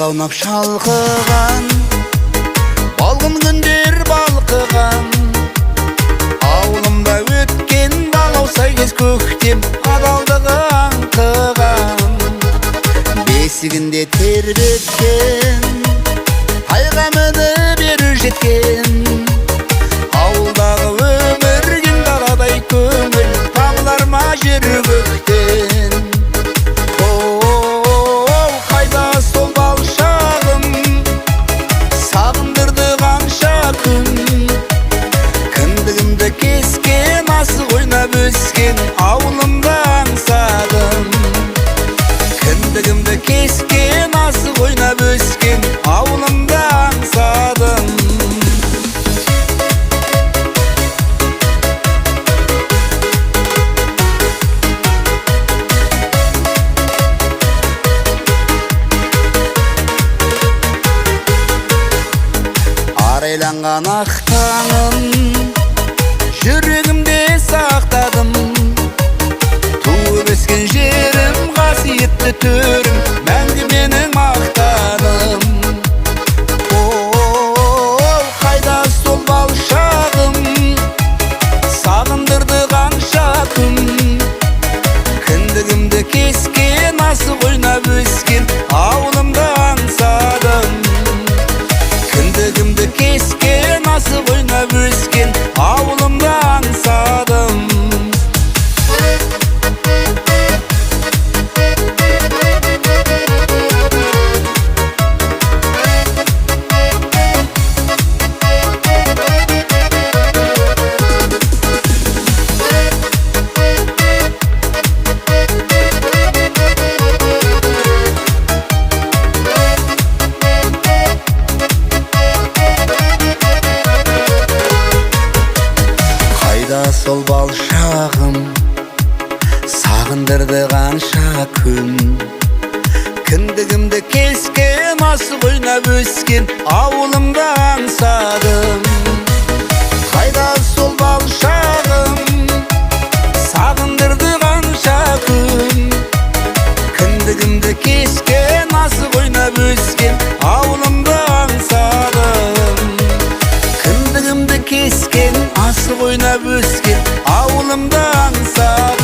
qaunap şalqıgan, balgın günler balqıgan. Ауылымда өткен балау сайгез көктем адалдығы аңқыған. Бесігінде тербеткен, тайғамыды беру жеткен. Ауылдағы өмірген даладай көңіл табылар ма жер көктен. Оу, қайда сол бал шағым, сағындырды қанша күн. Кіндігімді кескен, асық ойнап өскен ауылымда аңсадым. Кіндігімді кескен, асық ойнап өскен ауылымда аңсадым. Арайланған ақ таңым, жүрегімде сақтадым. Туып өскен жерім, қасиетті төрім, мәңгі менің мақтаным. Оу, қайда сол бал шағым, сағындырды қанша күн. Кіндігімді кескен, асық ойнап өскен ауылымда аңсадым. Кіндігімді кескен, асық ойнап өскен ауылымда аңсадым. Сол бал шағым, сағындырды қанша күн. Кіндігімді кескен, асық ойнап өскен ауылымда аңсадым. Қайда сол бал шағым, сағындырды қанша күн. Кіндігімді кескен, асық ойнап өскен ауылымда аңсадым. Кіндігімді кескен, асық ойнап өскен ауылымда аңсадым.